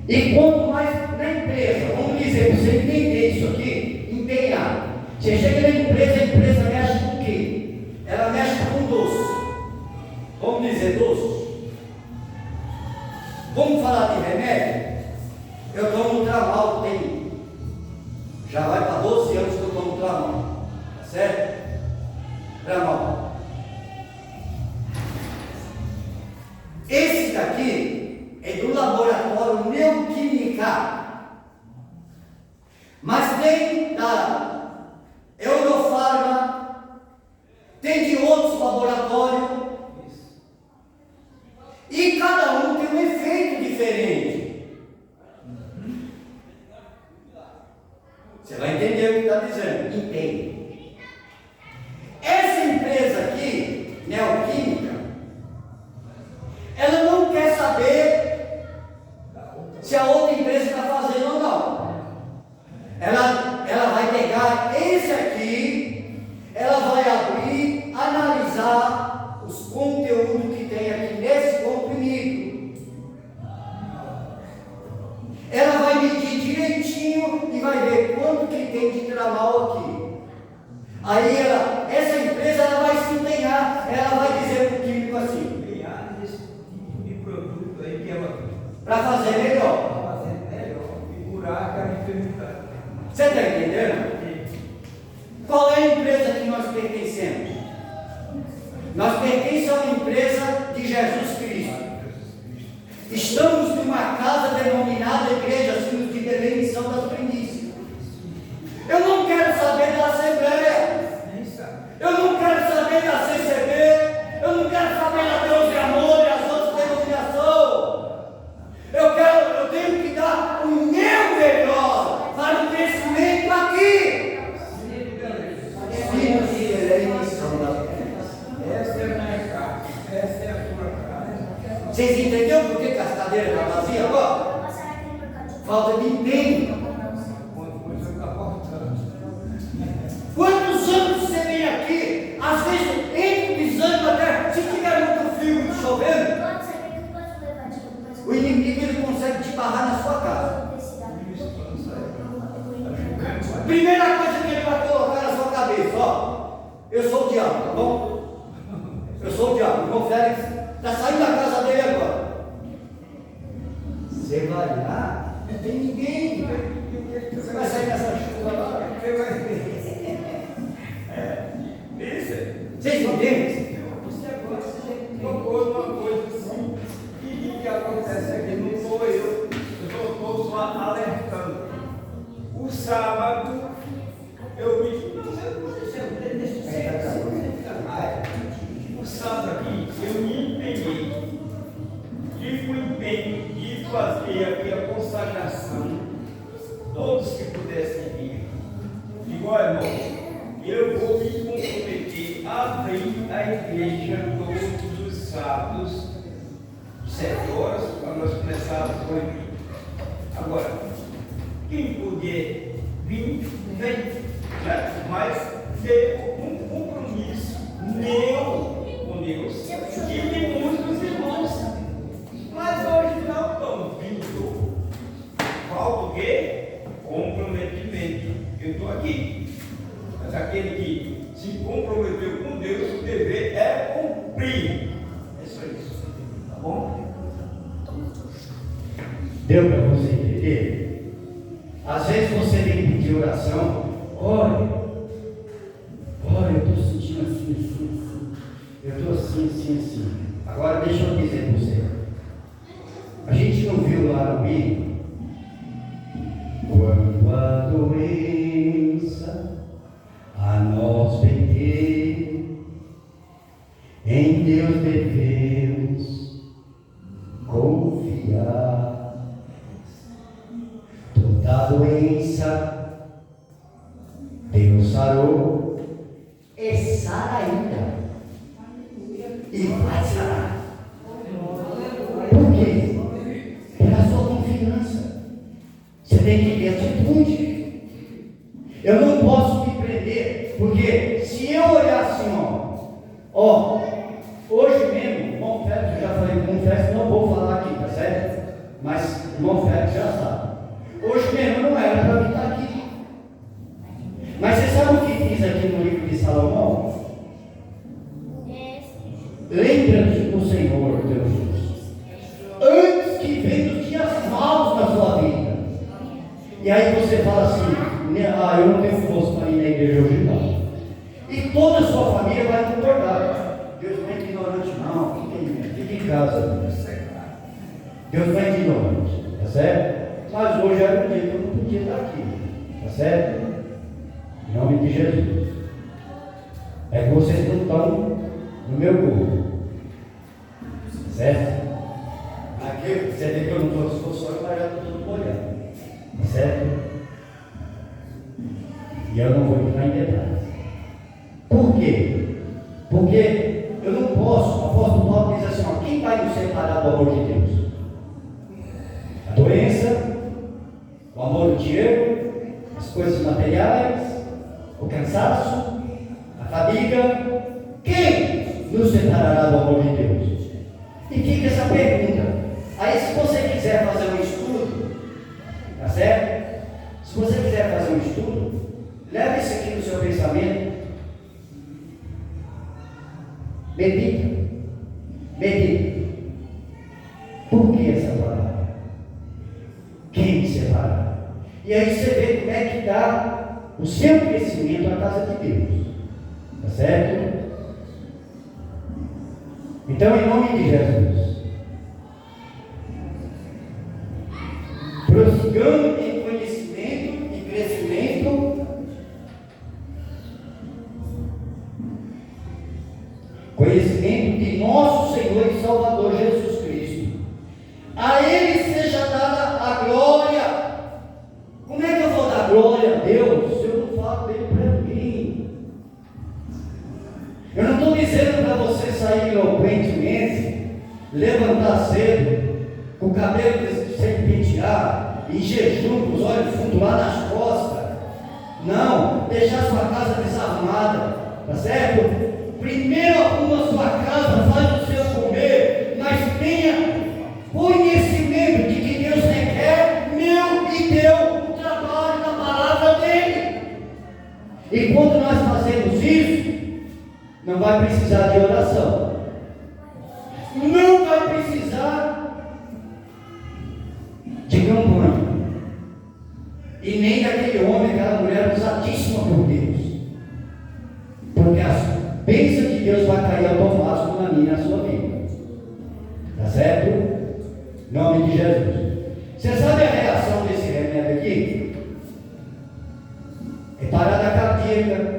E quanto mais na empresa, vamos dizer, para você entender isso aqui, empenhar. Você chega na empresa, a empresa mexe com o quê? Ela mexe com doce. Vamos dizer doce. Vamos falar de remédio? Eu tomo Tramal, tem. Já vai para 12 anos que eu tomo Tramal. Tá certo? Tramal. Esse daqui é do laboratório Neoquímica. Mas tem da Eurofarma, tem de outros laboratórios. E cada um tem um efeito diferente. Você vai entender o que está dizendo. Entende? Essa empresa aqui, Neoquímica, ela não quer saber se a outra empresa está fazendo ou não. Ela vai pegar esse aqui, ela vai abrir, analisar os conteúdos que tem aqui nesse comprimido. Ela vai medir direitinho e vai ver quanto que tem de Tramal aqui. Aí essa empresa ela vai se empenhar, ela vai dizer para o químico assim: empenhar nesse tipo de produto aí que ela para fazer melhor. para fazer melhor e curar aquela enfermidade. Você está entendendo? Qual é a empresa que nós pertencemos? Nós pertencemos a uma empresa de Jesus Cristo. Estamos numa casa denominada Igreja Filhos de Remissão das Primícias. Eu não quero saber da Assembleia. Eu não quero saber da CCB. Eu não quero saber da Deus e Amor e as outras denominações. Eu tenho que dar o meu melhor para o crescimento aqui. Filhos de Remissão das Primícias. Essa é a minha casa, essa é a sua casa. Vocês entenderam por que a cadeira está vazia agora? Falta de empenho. Quando coisa está faltando. Quantos anos você vem aqui? Às vezes entra pisando até, se tiver muito frio chovendo, Félix está saindo da casa dele agora. Você vai lá, não tem ninguém. Você vai sair dessa chuva agora? Você vai ver. Isso. Vocês entendem? Você agora tocou numa coisa assim. E o que acontece aqui? Não sou eu. Eu estou só alertando. O sábado, eu vi que não sei o que aconteceu. O sábado aqui, eu me empenhei. Tive o empenho de fazer aqui a consagração. Todos que pudessem vir. Digo, olha, irmão, eu vou me comprometer a abrir a igreja todos os sábados, 7 horas, para nós começarmos com ele. Agora, quem puder vir, vem, né? Mas ter um compromisso meu com Deus e de muitos irmãos. Mas hoje não estão vindo. Falta o quê? Comprometimento. Eu estou aqui. Mas aquele que se comprometeu com Deus, o dever é cumprir. É só isso. Tá bom? Deu para você entender? Às vezes você vem pedir oração. Olha, eu estou sentindo assim. Eu estou assim. Agora deixa eu dizer para você. A gente não viu lá no hino? Quando a doença a nós vencer, em Deus devemos confiar. Toda doença Deus sarou e sara ainda. E vai sarar. Por quê? Pela sua confiança. Você tem que ter atitude. Eu não posso me prender, porque se eu olhar assim, ó, hoje mesmo, irmão Félix, eu já falei com o Félix, não vou falar aqui, tá certo? Mas irmão Félix já sabe. Hoje mesmo não era para mim estar aqui. Mas você sabe o que diz aqui no livro de Salomão? Lembra-te do Senhor, teu Deus, antes que venham os dias maus na sua vida. E aí você fala assim, eu não tenho força para ir na igreja hoje não. E toda a sua família vai concordar. Deus não é ignorante não, fique em casa. Deus não é ignorante, tá certo? Mas hoje era um dia que eu não podia estar aqui, tá certo? Em nome de Jesus. É que vocês não estão no meu corpo, certo? Aqui você vê que eu não estou só, mas já estou todo molhado, tá certo? E eu não vou entrar em detalhes. Por quê? Porque eu não posso, o apóstolo Paulo diz assim, quem vai nos separar do amor de Deus? A doença, o amor do dinheiro, as coisas materiais, o cansaço, a fadiga. Quem nos separará do amor de Deus? E fica essa pergunta. Aí se você quiser fazer um estudo, tá certo? Se você quiser fazer um estudo, leve isso aqui no seu pensamento. Medita. Por que essa palavra? Quem separar? E aí você vê como é que dá o seu crescimento na casa de Deus. Tá certo? Então, em nome de Jesus, prossigamos em conhecimento e crescimento. Conhecimento de nosso Senhor e Salvador Jesus Cristo. A Ele seja dada a glória. Como é que eu vou dar glória a Deus se eu não falo dele para ninguém? Eu não estou dizendo para você sair eloquentemente, levantar cedo, com o cabelo sem pentear, em jejum, com os olhos fundos lá nas costas. Não, deixar sua casa desarrumada, tá certo? Primeiro arruma sua casa, faz o seu comer, mas tenha conhecimento de que Deus requer meu e teu o trabalho da palavra dele. E quando nós fazemos isso, não vai precisar de oração. e nem daquele homem, aquela mulher usadíssima por Deus. Porque a bênção de Deus vai cair automático na minha e na sua vida. Tá certo? Em nome de Jesus. Você sabe a reação desse remédio aqui? É parada cardíaca.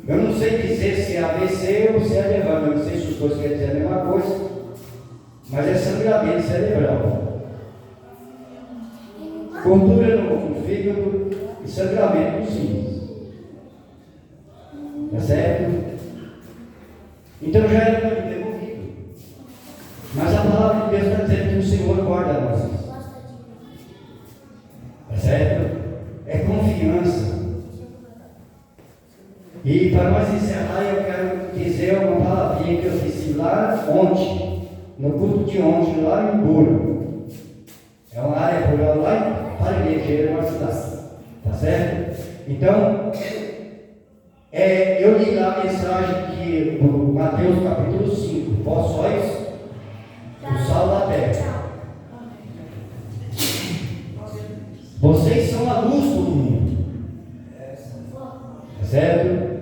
Eu não sei dizer se é AVC ou se é derrame. Eu não sei se os dois querem dizer a mesma coisa. Mas é sangramento cerebral. Gordura no fígado e sangramento nos rins. Tá certo? Então já era para me ter morrido. Mas a palavra de Deus está dizendo que o Senhor guarda nós. Tá certo? É confiança. E para nós encerrar, eu quero dizer uma palavrinha que eu disse lá ontem, no culto de ontem, lá em Burro. É uma área rural lá para a igreja, uma cidade. Tá certo? Então, eu li lá a mensagem que no Mateus capítulo 5, vós sois o sal da terra. Vocês são a luz do mundo. Tá certo?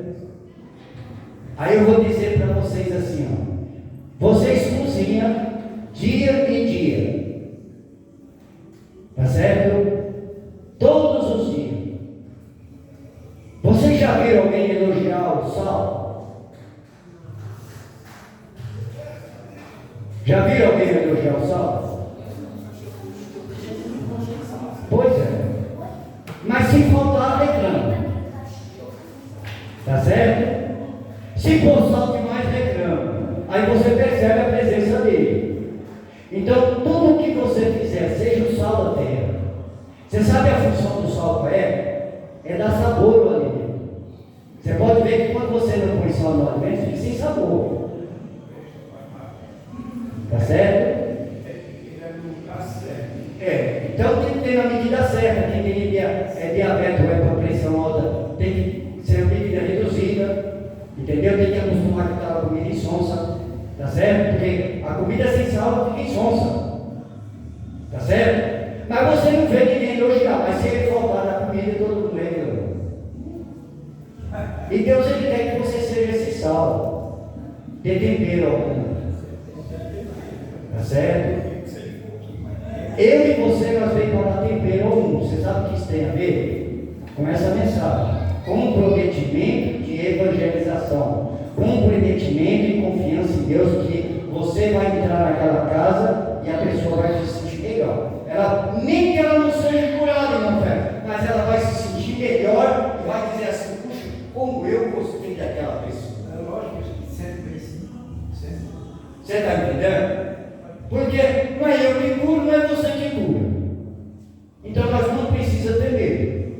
Aí eu vou dizer para vocês assim, ó. Vocês cozinham dia e dia. Tá certo? Todos os dias. Vocês já viram alguém elogiar o sal? Já viram alguém elogiar o sal? Pois é. Mas se faltar, reclama. Tá certo? Se for sal demais, reclama. Aí você percebe a presença dele. Então, tudo que você fizer, seja o sal da terra. Você sabe a função do sal qual é? É dar sabor ao alimento. Você pode ver que quando você não põe sal no alimento, fica sem sabor. Tá certo? Então tem que ter na medida certa. Quem tem diabetes ou é com pressão alta, tem que ser uma medida reduzida. Entendeu? Tem que acostumar com aquela comida insonsa. Tá certo? Porque a comida sem sal fica insonsa. Tá certo? Mas você não vê ninguém elogiar. Mas se ele faltar na comida, todo mundo reclama. E Deus, ele quer que você seja esse sal. Dê tempero algum. Tá certo? Eu e você, nós vem para dar tempero ao mundo. Você sabe o que isso tem a ver? Com essa mensagem. Comprometimento de evangelização. Comprometimento e confiança em Deus, que você vai entrar naquela casa e a pessoa vai se sentir melhor. Nem que ela não seja curada, irmão Fé, mas ela vai se sentir melhor e vai dizer assim: puxa, como eu gostei daquela pessoa. É lógico, sempre assim. Você está entendendo? Porque não é eu que curo, não é você que cura. Então nós não precisamos ter medo.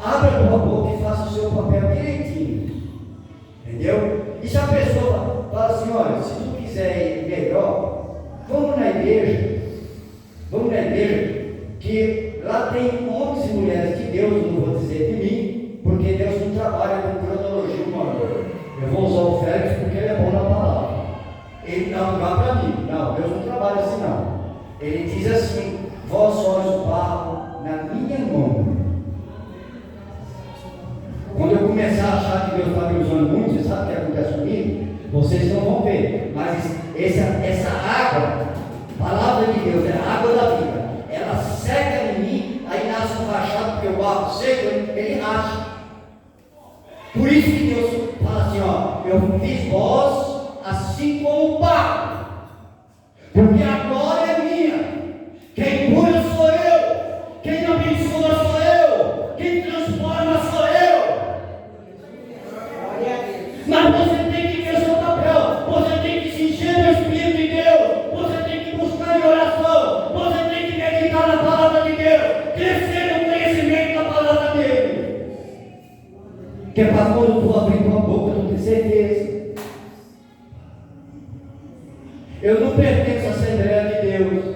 Abra a tua boca e faça o seu papel direitinho. Entendeu? E se a pessoa fala assim: olha, se tu quiser ir melhor, vamos na igreja. Vamos na igreja, que lá tem homens e mulheres de Deus, não vou dizer de mim, porque Deus não trabalha com cronologia humana. Eu vou usar o Félix porque ele é bom na palavra. Ele não dá para mim. Não, Deus não trabalha assim não. Ele diz assim: vós sois o barro na minha mão. Quando eu começar a achar que Deus está me usando muito, você sabe o que acontece comigo? Vocês não vão ver. Mas essa água, a palavra de Deus, é a água da vida. Ela seca em mim, aí nasce um rachado, porque o barro seco, ele racha. Por isso que Deus fala assim: ó, eu fiz vós assim como o barro, porque a glória é minha. Quem cura sou eu, quem abençoa sou eu, quem transforma sou eu. Mas você tem que ver seu papel, você tem que se encher do Espírito de Deus, você tem que buscar em oração, você tem que meditar na palavra de Deus, crescer no conhecimento da palavra dele. Que é para quando tu abrir tua boca, tu tem certeza. Eu não pertenço à Assembleia de Deus,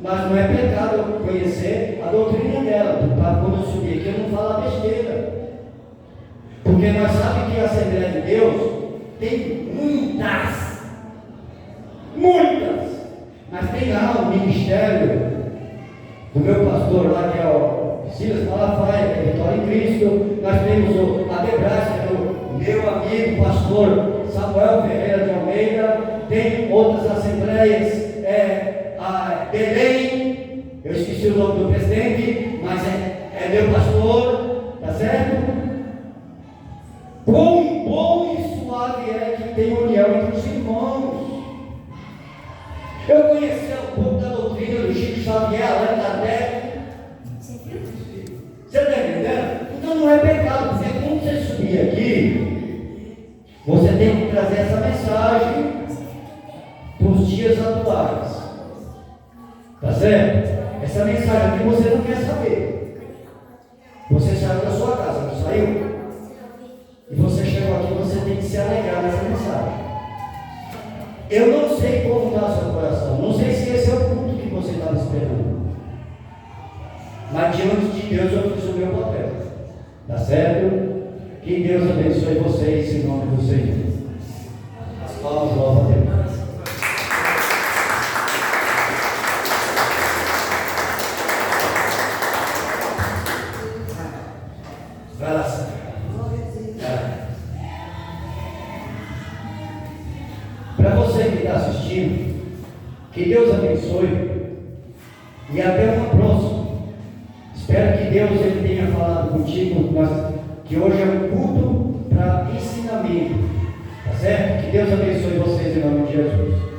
mas não é pecado eu conhecer a doutrina dela, para quando eu subir aqui eu não falar besteira. Porque nós sabemos que a Assembleia de Deus tem muitas, mas tem lá o ministério do meu pastor lá, que é o Silas Malafaia, que é Vitória em Cristo. Nós temos a Debrácia, do meu amigo pastor Samuel Ferreira de Almeida. Tem outras assembleias, a Belém, eu esqueci o nome do presidente, mas é meu pastor, tá certo? Quão bom e suave é que tem união entre os irmãos. Eu conheci um pouco da doutrina do Chico Xavier, Allan Kardec. Você está entendendo? Então não é pecado, porque quando você subir aqui, você tem que trazer essa mensagem para os dias atuais. Tá certo? Essa mensagem aqui você não quer saber. Você saiu da sua casa, não saiu? E você chegou aqui, você tem que se alegrar nessa mensagem. Eu não sei como está o seu coração, não sei se esse é o culto que você estava esperando. Mas diante de Deus eu fiz o meu papel. Tá certo? Que Deus abençoe vocês em nome do Senhor. As palmas, glória a Deus. Vai lá, Senhor. Para você que está assistindo, que Deus abençoe e até uma próxima. Espero que Deus ele tenha falado contigo, que hoje é um culto para ensinamento, tá certo? Que Deus abençoe vocês em nome de Jesus.